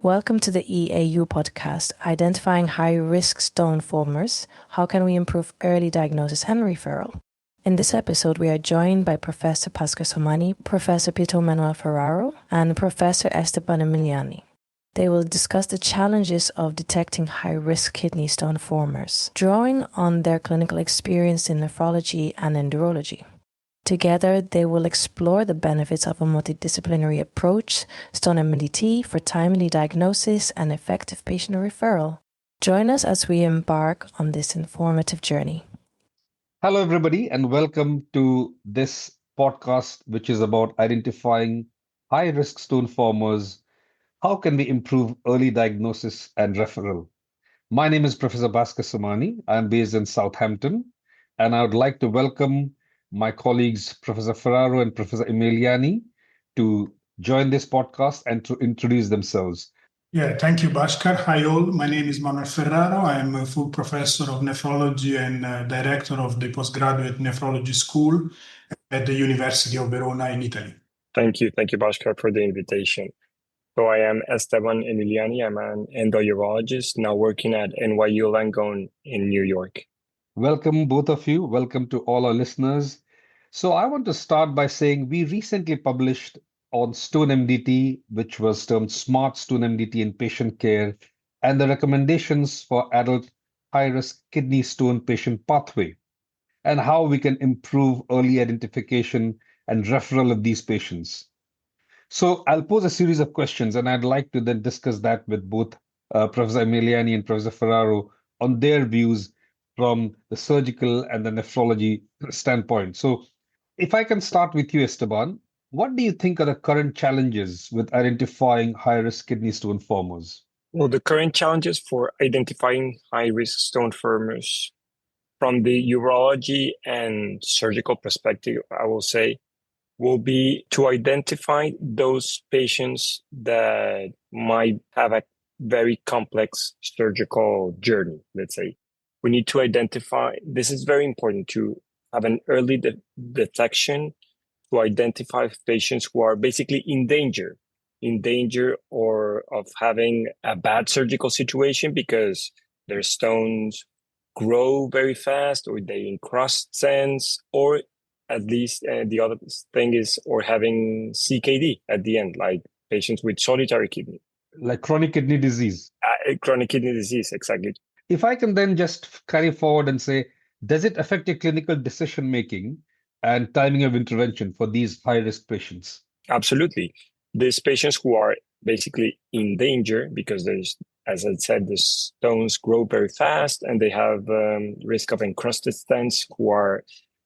Welcome to the EAU podcast, Identifying High-Risk Stone Formers, How Can We Improve Early Diagnosis and Referral? In this episode, we are joined by Professor Bhaskar Somani, Professor Pietro Manuel Ferraro, and Professor Esteban Emiliani. They will discuss the challenges of detecting high-risk kidney stone formers, drawing on their clinical experience in nephrology and endourology. Together, they will explore the benefits of a multidisciplinary approach, Stone MDT, for timely diagnosis and effective patient referral. Join us as we embark on this informative journey. Hello, everybody, and welcome to this podcast, which is about identifying high-risk stone formers. How can we improve early diagnosis and referral? My name is Professor Bhaskar Somani. I'm based in Southampton, and I would like to welcome my colleagues, Professor Ferraro and Professor Emiliani, to join this podcast and to introduce themselves. Yeah, thank you, Bhaskar. Hi all, my name is Manuel Ferraro. I am a full professor of nephrology and director of the postgraduate nephrology school at the University of Verona in Italy. Thank you, Bhaskar, for the invitation. So I am Esteban Emiliani. I'm an endourologist now working at NYU Langone in New York. Welcome, both of you. Welcome to all our listeners. So I want to start by saying we recently published on Stone MDT, which was termed SMART Stone MDT in patient care, and the recommendations for adult high-risk kidney stone patient pathway, and how we can improve early identification and referral of these patients. So I'll pose a series of questions, and I'd like to then discuss that with both Professor Emiliani and Professor Ferraro on their views from the surgical and the nephrology standpoint. So if I can start with you, Esteban, what do you think are the current challenges with identifying high-risk kidney stone formers? Well, the current challenges for identifying high-risk stone formers from the urology and surgical perspective, I will say, will be to identify those patients that might have a very complex surgical journey, let's say. We need to identify, this is very important, to have an early detection to identify patients who are basically in danger or of having a bad surgical situation because their stones grow very fast or they encrust stents, or at least the other thing is, or having CKD at the end, like patients with solitary kidney. Like chronic kidney disease. Chronic kidney disease, exactly. If I can then just carry forward and say, does it affect your clinical decision-making and timing of intervention for these high-risk patients? Absolutely. These patients who are basically in danger because there's, as I said, the stones grow very fast and they have risk of encrusted stents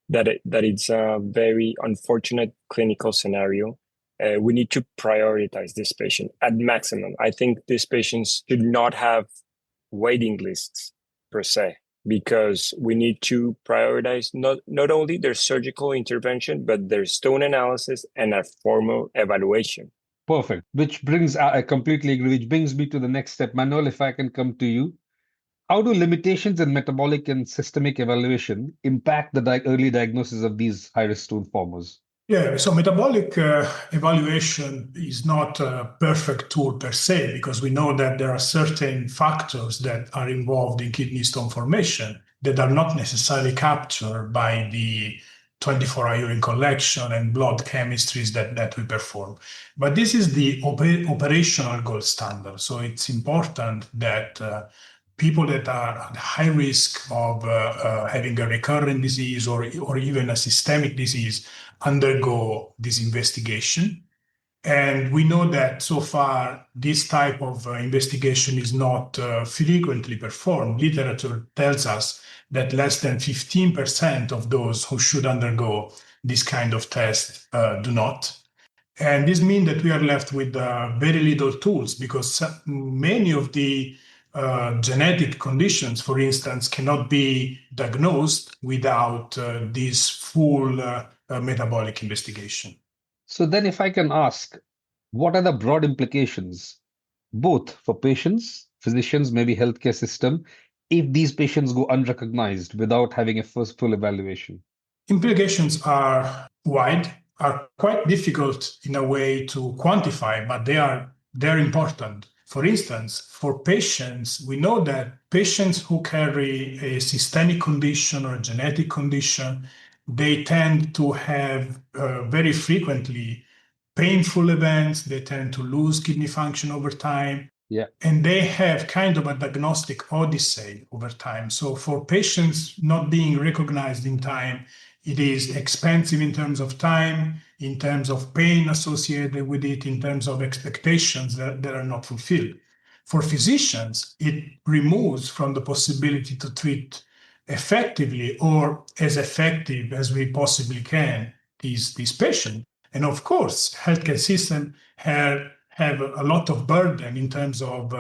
that it's a very unfortunate clinical scenario. We need to prioritize this patient at maximum. I think these patients should not have waiting lists per se, because we need to prioritize not only their surgical intervention, but their stone analysis and a formal evaluation. Perfect. I completely agree, which brings me to the next step. Manuel, if I can come to you. How do limitations in metabolic and systemic evaluation impact the early diagnosis of these high-risk stone formers? Yeah, so metabolic evaluation is not a perfect tool per se, because we know that there are certain factors that are involved in kidney stone formation that are not necessarily captured by the 24-hour urine collection and blood chemistries that we perform. But this is the operational gold standard. So it's important that people that are at high risk of having a recurrent disease or even a systemic disease undergo this investigation. And we know that so far, this type of investigation is not frequently performed. Literature tells us that less than 15% of those who should undergo this kind of test do not. And this means that we are left with very little tools, because many of the genetic conditions, for instance, cannot be diagnosed without this full metabolic investigation. So then if I can ask, what are the broad implications, both for patients, physicians, maybe healthcare system, if these patients go unrecognized without having a first full evaluation? Implications are wide, are quite difficult in a way to quantify, but they're important. For instance, for patients, we know that patients who carry a systemic condition or a genetic condition, they tend to have very frequently painful events. They tend to lose kidney function over time. Yeah. And they have kind of a diagnostic odyssey over time. So for patients not being recognized in time, it is expensive in terms of time, in terms of pain associated with it, in terms of expectations that are not fulfilled. For physicians, it removes from the possibility to treat effectively or as effective as we possibly can these patients. And of course, healthcare system have a lot of burden in terms of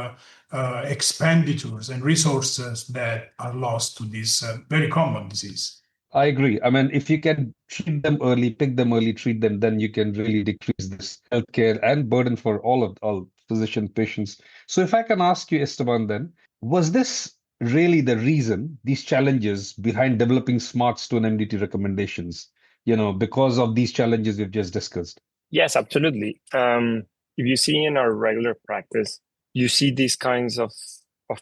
expenditures and resources that are lost to this very common disease. I agree. I mean, if you can treat them early, pick them early, treat them, then you can really decrease this healthcare and burden for all physician patients. So if I can ask you, Esteban, then, was this really the reason, these challenges behind developing SMART Stone MDT recommendations, because of these challenges we've just discussed? Yes, absolutely. If you see in our regular practice, you see these kinds of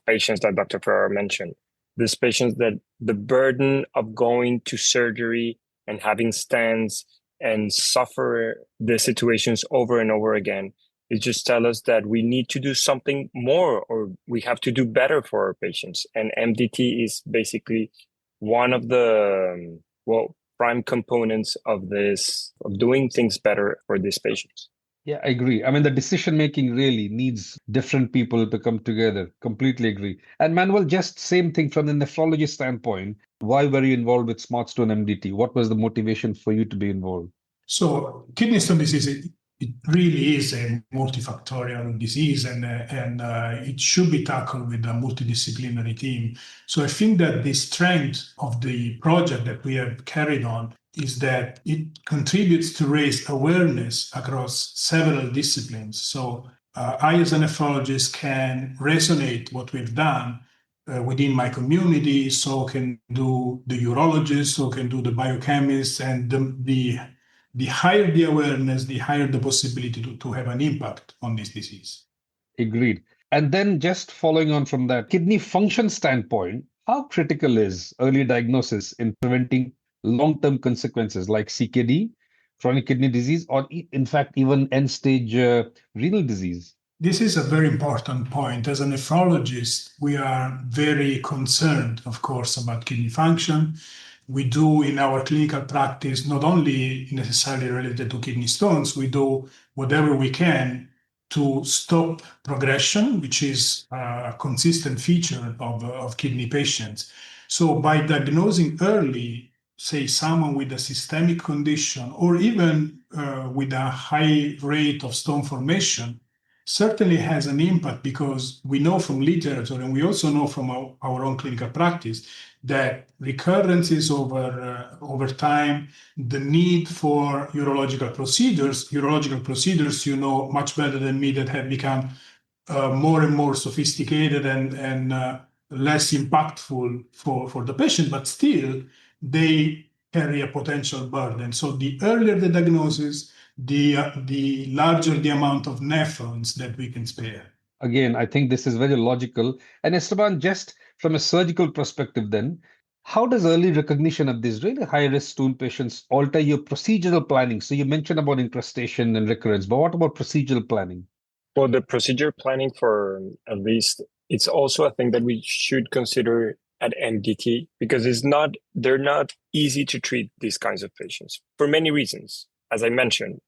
patients that Dr. Ferraro mentioned. These patients that the burden of going to surgery and having stents and suffer the situations over and over again, it just tells us that we need to do something more, or we have to do better for our patients. And MDT is basically one of the, prime components of this, of doing things better for these patients. Yeah, I agree. I mean, the decision making really needs different people to come together. Completely agree. And Manuel, just same thing from the nephrology standpoint. Why were you involved with SMART Stone MDT? What was the motivation for you to be involved? So, kidney stone disease, it really is a multifactorial disease, and it should be tackled with a multidisciplinary team. So I think that the strength of the project that we have carried on is that it contributes to raise awareness across several disciplines. So I, as a nephrologist, can resonate what we've done within my community, so can do the urologist, so can do the biochemist, and the higher the awareness, the higher the possibility to have an impact on this disease. Agreed. And then just following on from that, kidney function standpoint, how critical is early diagnosis in preventing long-term consequences like CKD, chronic kidney disease, or in fact, even end-stage renal disease? This is a very important point. As a nephrologist, we are very concerned, of course, about kidney function. We do in our clinical practice, not only necessarily related to kidney stones, we do whatever we can to stop progression, which is a consistent feature of kidney patients. So by diagnosing early, say someone with a systemic condition or even with a high rate of stone formation, certainly has an impact, because we know from literature and we also know from our own clinical practice that recurrences over time, the need for urological procedures, you know much better than me, that have become more and more sophisticated and less impactful for the patient, but still they carry a potential burden. So the earlier the diagnosis, the larger the amount of nephrons that we can spare. Again, I think this is very logical. And Esteban, just from a surgical perspective then, how does early recognition of these really high-risk stone patients alter your procedural planning? So you mentioned about incrustation and recurrence, but what about procedural planning? Well, the procedure planning for at least, it's also a thing that we should consider at MDT, because they're not easy to treat these kinds of patients for many reasons. As I mentioned,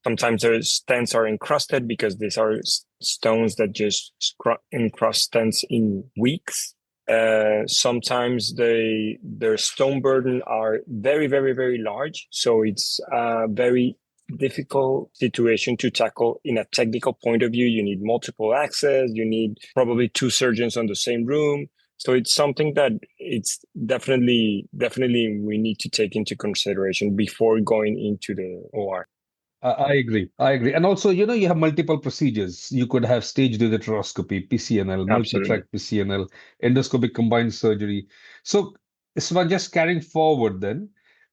sometimes their stents are encrusted because these are stones that just encrust stents in weeks. Sometimes their stone burden are very, very, very large. So it's a very difficult situation to tackle in a technical point of view. You need multiple access. You need probably 2 surgeons on the same room. So it's something that it's definitely we need to take into consideration before going into the OR. I agree. And also, you have multiple procedures. You could have staged ureteroscopy, PCNL, multi-track PCNL, endoscopic combined surgery. So, Isvan, just carrying forward then,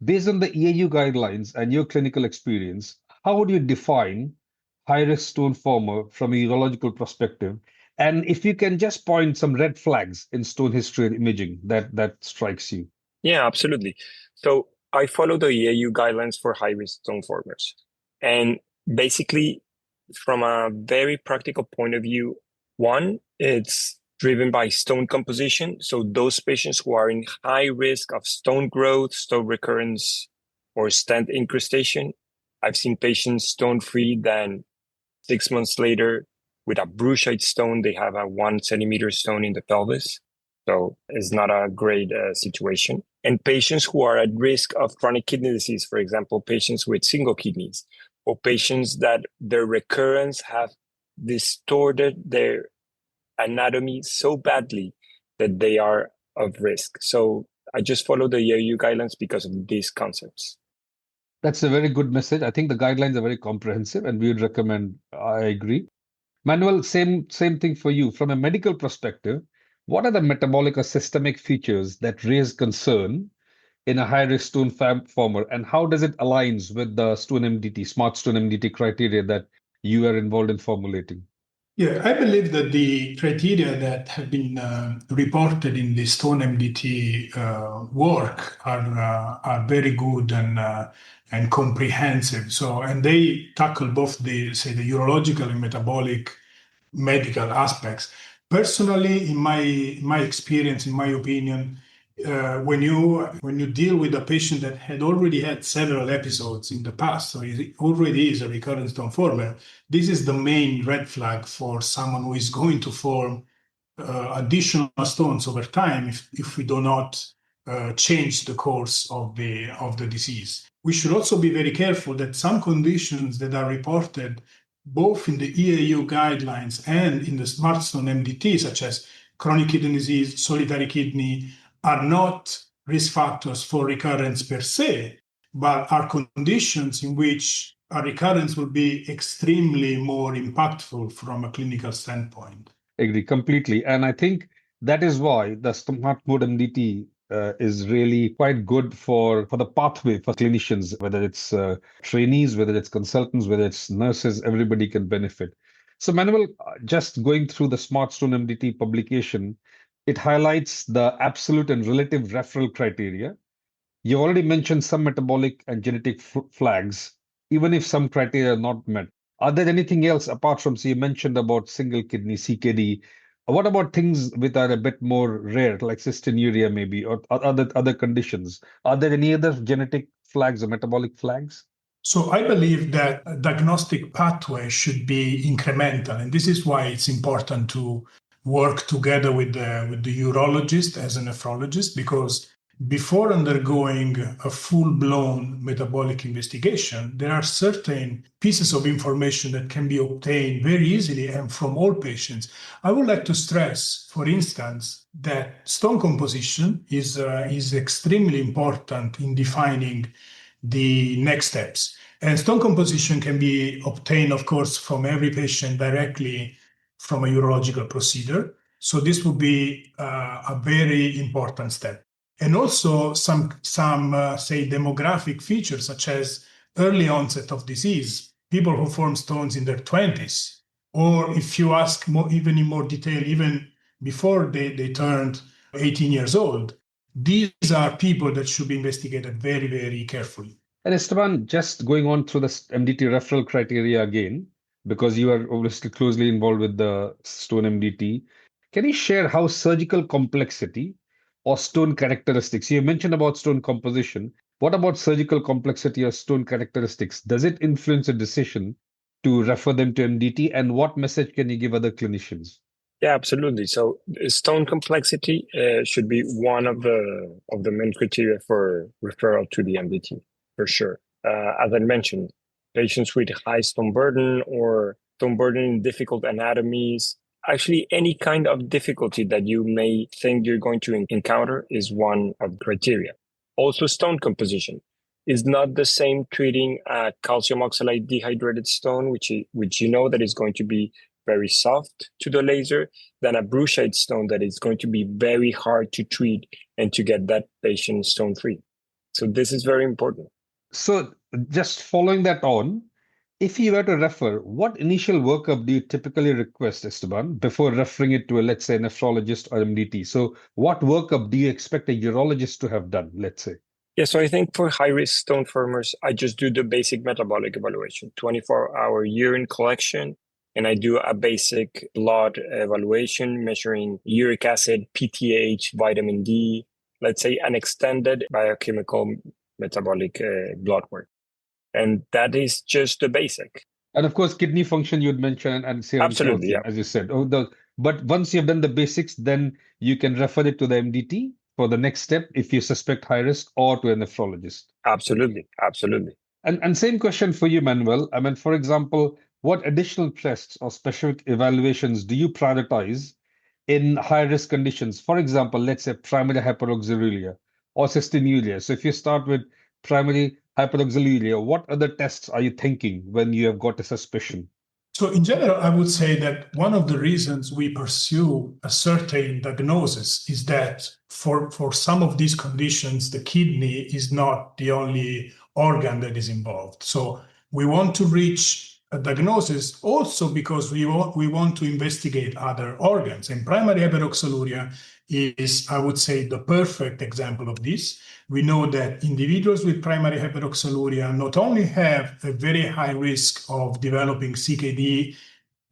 based on the EAU guidelines and your clinical experience, how would you define high-risk stone former from a urological perspective? And if you can just point some red flags in stone history and imaging that strikes you. Yeah, absolutely. So I follow the EAU guidelines for high-risk stone formers. And basically, from a very practical point of view, one, it's driven by stone composition. So those patients who are in high risk of stone growth, stone recurrence, or stent incrustation. I've seen patients stone-free, then 6 months later, with a bruchite stone, they have a 1 centimeter stone in the pelvis. So it's not a great situation. And patients who are at risk of chronic kidney disease, for example, patients with single kidneys, or patients that their recurrence have distorted their anatomy so badly that they are of risk. So I just follow the EAU guidelines because of these concepts. That's a very good message. I think the guidelines are very comprehensive and we would recommend, I agree. Manuel, same thing for you. From a medical perspective, what are the metabolic or systemic features that raise concern in a high-risk stone former, and how does it aligns with the stone MDT, SMART Stone MDT criteria that you are involved in formulating? Yeah, I believe that the criteria that have been reported in the Stone MDT work are very good and comprehensive. So, and they tackle both the urological and metabolic medical aspects. Personally, in my experience, in my opinion, when you deal with a patient that had already had several episodes in the past, so it already is a recurrent stone former, this is the main red flag for someone who is going to form additional stones over time if we do not change the course of the disease. We should also be very careful that some conditions that are reported both in the EAU guidelines and in the SMART Stone MDT, such as chronic kidney disease, solitary kidney, are not risk factors for recurrence per se, but are conditions in which a recurrence will be extremely more impactful from a clinical standpoint. Agree completely. And I think that is why the SMART Mode MDT is really quite good for the pathway for clinicians, whether it's trainees, whether it's consultants, whether it's nurses, everybody can benefit. So Manuel, just going through the SMART Stone MDT publication, it highlights the absolute and relative referral criteria. You already mentioned some metabolic and genetic flags, even if some criteria are not met. Are there anything else apart from, so you mentioned about single kidney, CKD? What about things which are a bit more rare, like cystinuria maybe, or other conditions? Are there any other genetic flags or metabolic flags? So I believe that a diagnostic pathway should be incremental, and this is why it's important to work together with the urologist as a nephrologist, because before undergoing a full-blown metabolic investigation, there are certain pieces of information that can be obtained very easily and from all patients. I would like to stress, for instance, that stone composition is extremely important in defining the next steps. And stone composition can be obtained, of course, from every patient directly from a urological procedure. So this would be a very important step. And also some say, demographic features, such as early onset of disease, people who form stones in their 20s, or if you ask even in more detail, even before they turned 18 years old, these are people that should be investigated very, very carefully. And Esteban, just going on through the MDT referral criteria again, because you are obviously closely involved with the stone MDT, can you share how surgical complexity or stone characteristics, you mentioned about stone composition, what about surgical complexity or stone characteristics? Does it influence a decision to refer them to MDT, and what message can you give other clinicians? Yeah, absolutely. So stone complexity should be one of the main criteria for referral to the MDT, for sure. As I mentioned, patients with high stone burden or stone burden in difficult anatomies, actually any kind of difficulty that you may think you're going to encounter is one of the criteria. Also, stone composition is not the same treating a calcium oxalate dehydrated stone, which you know that is going to be very soft to the laser, than a bruchite stone that is going to be very hard to treat and to get that patient stone free. So this is very important. So just following that on, If you were to refer, what initial workup do you typically request, Esteban, before referring it to, let's say, nephrologist or MDT? So what workup do you expect a urologist to have done, let's say? Yeah, so I think for high-risk stone formers, I just do the basic metabolic evaluation, 24-hour urine collection, and I do a basic blood evaluation measuring uric acid, PTH, vitamin D, let's say an extended biochemical metabolic blood work. And that is just the basic. And of course, kidney function you'd mention and serum Absolutely, creatinine, yeah. as you said. But once you've done the basics, then you can refer it to the MDT for the next step if you suspect high risk, or to a nephrologist. Absolutely. And same question for you, Manuel. I mean, for example, what additional tests or specific evaluations do you prioritize in high risk conditions? For example, let's say primary hyperoxaluria or cystinuria. So if you start with primary hyperoxaluria, what other tests are you thinking when you have got a suspicion? So in general, I would say that one of the reasons we pursue a certain diagnosis is that for some of these conditions, the kidney is not the only organ that is involved. So we want to reach a diagnosis also because we want to investigate other organs. And primary hyperoxaluria is, I would say, the perfect example of this. We know that individuals with primary hyperoxaluria not only have a very high risk of developing CKD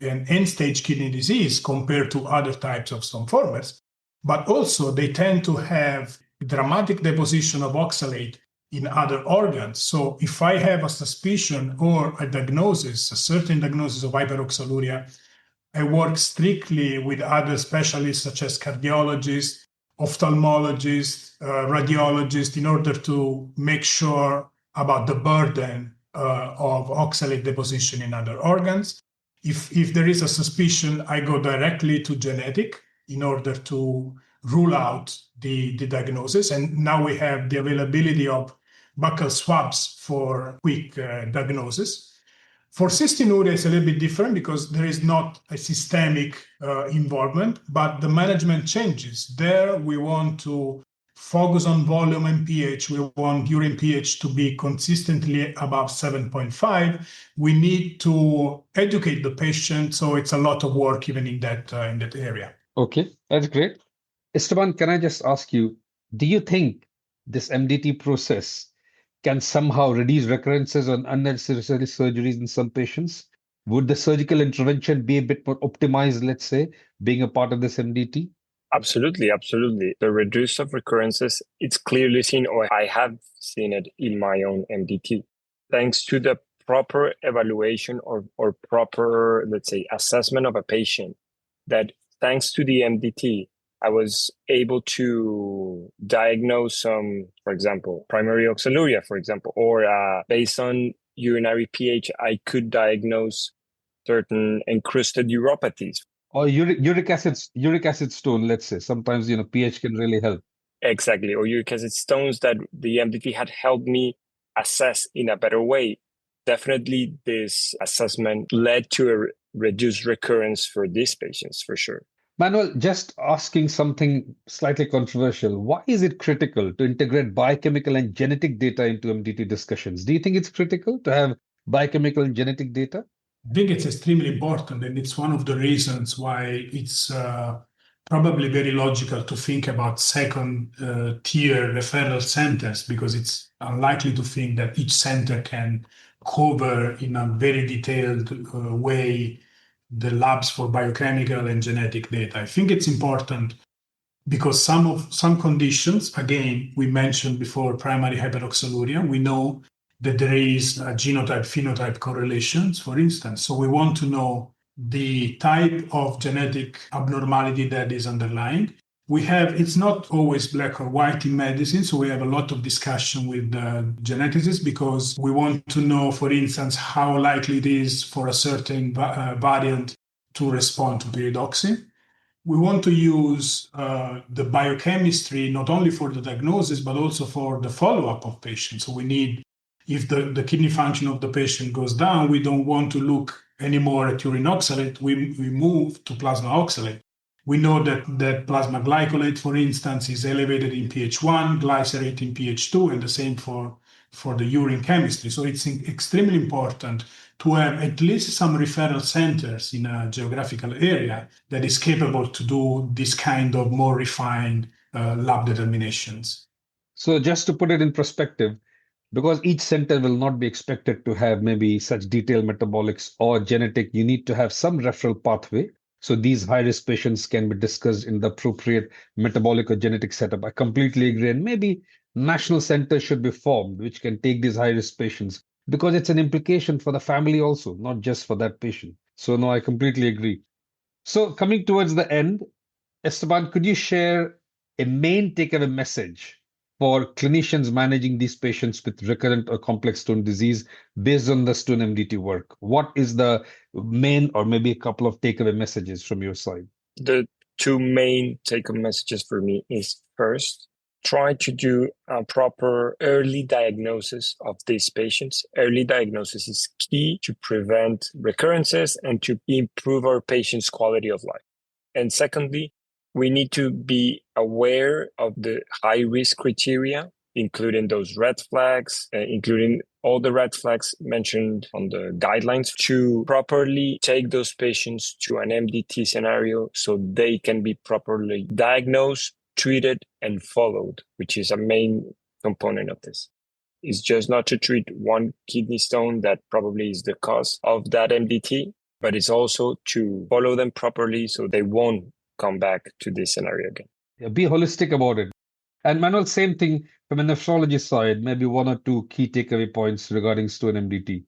and end-stage kidney disease compared to other types of stone formers, but also they tend to have dramatic deposition of oxalate in other organs. So if I have a suspicion or a diagnosis, a certain diagnosis of hyperoxaluria, I work strictly with other specialists such as cardiologists, ophthalmologists, radiologists, in order to make sure about the burden of oxalate deposition in other organs. If there is a suspicion, I go directly to genetic in order to rule out the diagnosis. And now we have the availability of buccal swabs for quick diagnosis. For cystinuria, it's a little bit different because there is not a systemic involvement, but the management changes. There, we want to focus on volume and pH. We want urine pH to be consistently above 7.5. We need to educate the patient, so it's a lot of work even in that area. Okay, that's great. Esteban, can I just ask you, do you think this MDT process can somehow reduce recurrences on unnecessary surgeries in some patients? Would the surgical intervention be a bit more optimized, let's say, being a part of this MDT? Absolutely. The reduce of recurrences, it's clearly seen, or I have seen it in my own MDT. Thanks to the proper evaluation or proper, let's say, assessment of a patient, that thanks to the MDT, I was able to diagnose some, for example, primary oxaluria, for example, or based on urinary pH, I could diagnose certain encrusted uropathies. Or uric acid stone, let's say. Sometimes, pH can really help. Exactly, or uric acid stones that the MDT had helped me assess in a better way. Definitely, this assessment led to a reduced recurrence for these patients, for sure. Manuel, just asking something slightly controversial. Why is it critical to integrate biochemical and genetic data into MDT discussions? Do you think it's critical to have biochemical and genetic data? I think it's extremely important, and it's one of the reasons why it's probably very logical to think about second-tier referral centers, because it's unlikely to think that each center can cover in a very detailed way the labs for biochemical and genetic data. I think it's important because some conditions, again, we mentioned before primary hyperoxaluria, we know that there is a genotype-phenotype correlations, for instance. So we want to know the type of genetic abnormality that is underlying. It's not always black or white in medicine, so we have a lot of discussion with geneticists because we want to know, for instance, how likely it is for a certain variant to respond to pyridoxine. We want to use the biochemistry not only for the diagnosis, but also for the follow-up of patients. So we need, if the kidney function of the patient goes down, we don't want to look anymore at urine oxalate, we move to plasma oxalate. We know that plasma glycolate, for instance, is elevated in pH 1, glycerate in pH 2, and the same for for the urine chemistry. So it's extremely important to have at least some referral centers in a geographical area that is capable to do this kind of more refined lab determinations. So just to put it in perspective, because each center will not be expected to have maybe such detailed metabolics or genetic, you need to have some referral pathway. So these high-risk patients can be discussed in the appropriate metabolic or genetic setup. I completely agree. And maybe national centers should be formed, which can take these high-risk patients, because it's an implication for the family also, not just for that patient. So no, I completely agree. So coming towards the end, Esteban, could you share a main takeaway message for clinicians managing these patients with recurrent or complex stone disease based on the Stone MDT work? What is the main or maybe a couple of takeaway messages from your side? The two main take-home messages for me is, first, try to do a proper early diagnosis of these patients. Early diagnosis is key to prevent recurrences and to improve our patients' quality of life. And secondly, we need to be aware of the high-risk criteria, including those red flags, including all the red flags mentioned on the guidelines, to properly take those patients to an MDT scenario so they can be properly diagnosed, treated, and followed, which is a main component of this. It's just not to treat one kidney stone that probably is the cause of that MDT, but it's also to follow them properly so they won't come back to this scenario again. Yeah, be holistic about it. And Manuel, same thing from a nephrology side, maybe one or two key takeaway points regarding Stone MDT.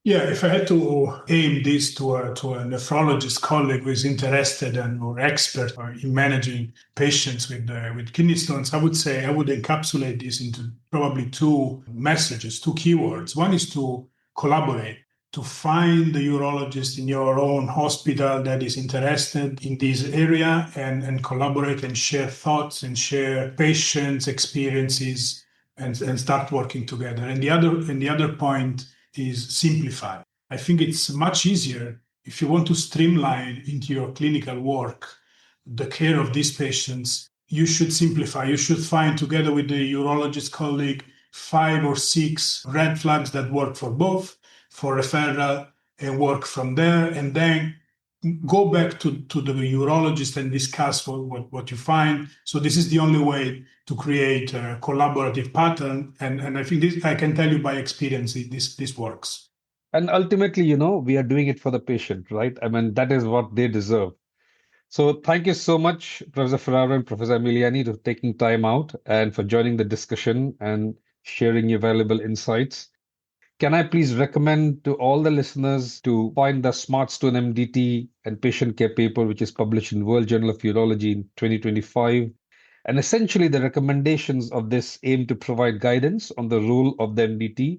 Yeah, if I had to aim this to a nephrologist colleague who is interested and or expert in managing patients with kidney stones, I would say I would encapsulate this into probably two messages, two keywords. One is to collaborate, to find the urologist in your own hospital that is interested in this area and collaborate and share thoughts and share patients' experiences and start working together. And the other point is simplify. I think it's much easier if you want to streamline into your clinical work the care of these patients. You should simplify. You should find, together with the urologist colleague, 5 or 6 red flags that work for both, for referral, and work from there, and then go back to the urologist and discuss what you find. So this is the only way to create a collaborative pattern. And I think this, I can tell you by experience, this works. And ultimately, we are doing it for the patient, right? I mean, that is what they deserve. So thank you so much, Professor Ferraro and Professor Emiliani, for taking time out and for joining the discussion and sharing your valuable insights. Can I please recommend to all the listeners to find the SMART Stone MDT and patient care paper, which is published in World Journal of Urology in 2025. And essentially, the recommendations of this aim to provide guidance on the role of the MDT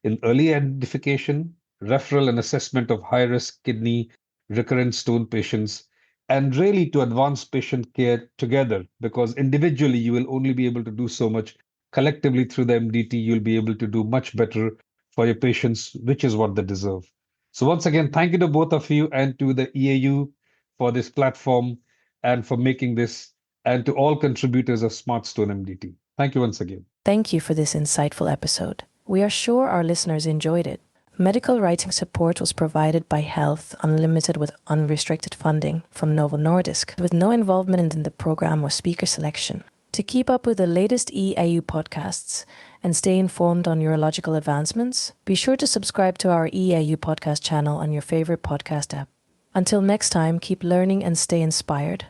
in early identification, referral and assessment of high-risk kidney recurrent stone patients, and really to advance patient care together, because individually you will only be able to do so much. Collectively through the MDT, you'll be able to do much better for your patients, which is what they deserve. So once again, thank you to both of you and to the EAU for this platform and for making this, and to all contributors of SMART Stone MDT. Thank you once again. Thank you for this insightful episode. We are sure our listeners enjoyed it. Medical writing support was provided by Health Unlimited with unrestricted funding from Novo Nordisk, with no involvement in the program or speaker selection. To keep up with the latest EAU podcasts and stay informed on urological advancements, be sure to subscribe to our EAU podcast channel on your favorite podcast app. Until next time, keep learning and stay inspired.